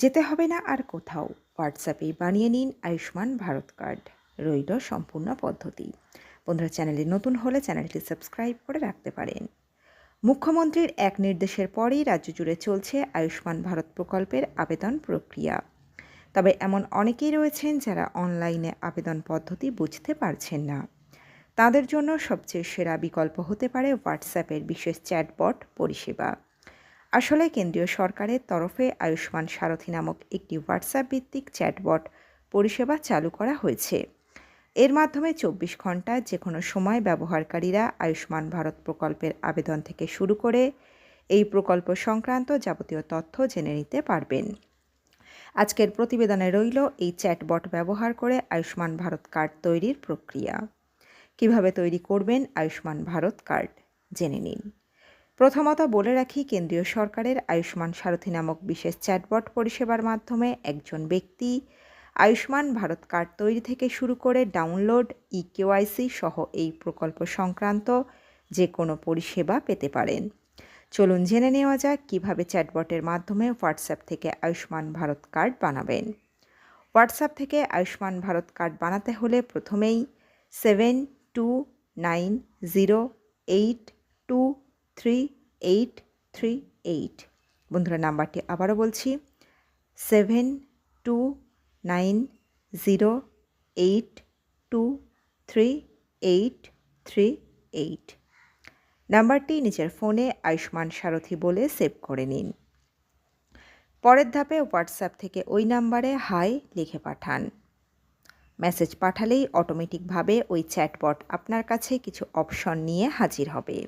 যেতে হবে না আর কোথাও, হোয়াটসঅ্যাপেই বানিয়ে নিন আয়ুষ্মান ভারত কার্ড। রইল সম্পূর্ণ পদ্ধতি। বন্ধুরা, চ্যানেলে নতুন হলে চ্যানেলটি সাবস্ক্রাইব করে রাখতে পারেন। মুখ্যমন্ত্রীর এক নির্দেশের পরেই রাজ্য জুড়ে চলছে আয়ুষ্মান ভারত প্রকল্পের আবেদন প্রক্রিয়া। তবে এমন অনেকেই রয়েছেন যারা অনলাইনে আবেদন পদ্ধতি বুঝতে পারছেন না। তাদের জন্য সবচেয়ে সেরা বিকল্প হতে পারে হোয়াটসঅ্যাপের বিশেষ চ্যাটবট পরিষেবা। আসলে কেন্দ্রীয় সরকারের তরফে আয়ুষ্মান সারথি নামক একটি হোয়াটসঅ্যাপ ভিত্তিক চ্যাটবট পরিষেবা চালু করা হয়েছে। এর মাধ্যমে 24 ঘন্টায় যে কোনো সময় ব্যবহারকারীরা আয়ুষ্মান ভারত প্রকল্পের আবেদন থেকে শুরু করে এই প্রকল্প সংক্রান্ত যাবতীয় তথ্য জেনে নিতে পারবেন। আজকের প্রতিবেদনে রইল এই চ্যাটবট ব্যবহার করে আয়ুষ্মান ভারত কার্ড তৈরির প্রক্রিয়া। কিভাবে তৈরি করবেন আয়ুষ্মান ভারত কার্ড, জেনে নিন। প্রথমত বলে রাখি, কেন্দ্রীয় সরকারের আয়ুষ্মান সারথি নামক বিশেষ চ্যাটবট পরিষেবার মাধ্যমে একজন ব্যক্তি আয়ুষ্মান ভারত কার্ড তৈরি থেকে শুরু করে ডাউনলোড, ইকেওয়াইসি সহ এই প্রকল্প সংক্রান্ত যে কোনো পরিষেবা পেতে পারেন। চলুন জেনে নেওয়া যাক কীভাবে চ্যাটবটের মাধ্যমে হোয়াটসঅ্যাপ থেকে আয়ুষ্মান ভারত কার্ড বানাবেন। হোয়াটসঅ্যাপ থেকে আয়ুষ্মান ভারত কার্ড বানাতে হলে প্রথমেই 7290823838। বন্ধুরা, নাম্বারটি আবারও বলছি, 7290823838। নাম্বারটি নিজের ফোনে আয়ুষ্মান সারথি বলে সেভ করে নিন। পরের ধাপে হোয়াটসঅ্যাপ থেকে ওই নাম্বারে হাই লিখে পাঠান। মেসেজ পাঠালেই অটোমেটিকভাবে ওই চ্যাটবট আপনার কাছে কিছু অপশন নিয়ে হাজির হবে।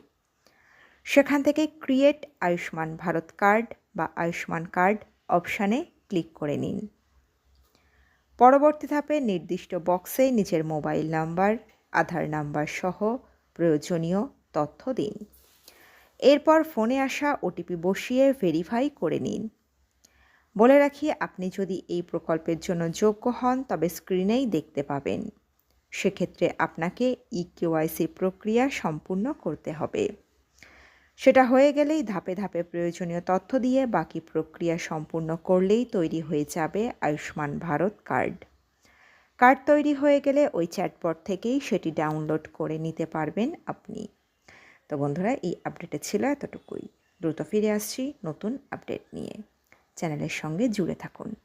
সেখান থেকে ক্রিয়েট আয়ুষ্মান ভারত কার্ড বা আয়ুষ্মান কার্ড অপশানে ক্লিক করে নিন। পরবর্তী ধাপে নির্দিষ্ট বক্সে নিজের মোবাইল নাম্বার, আধার নাম্বার সহ প্রয়োজনীয় তথ্য দিন। এরপর ফোনে আসা ওটিপি বসিয়ে ভেরিফাই করে নিন। বলে রাখি, আপনি যদি এই প্রকল্পের জন্য যোগ্য হন তবে স্ক্রিনেই দেখতে পাবেন। সেক্ষেত্রে আপনাকে ইকেওয়াইসি প্রক্রিয়া সম্পূর্ণ করতে হবে। সেটা হয়ে গেলেই ধাপে ধাপে প্রয়োজনীয় তথ্য দিয়ে বাকি প্রক্রিয়া সম্পূর্ণ করলেই তৈরি হয়ে যাবে আয়ুষ্মান ভারত কার্ড। কার্ড তৈরি হয়ে গেলে ওই চ্যাটবট থেকেই সেটি ডাউনলোড করে নিতে পারবেন আপনি। তো বন্ধুরা, এই আপডেটে ছিল এতটুকুই। দ্রুত ফিরে আসছি নতুন আপডেট নিয়ে। চ্যানেলের সঙ্গে জুড়ে থাকুন।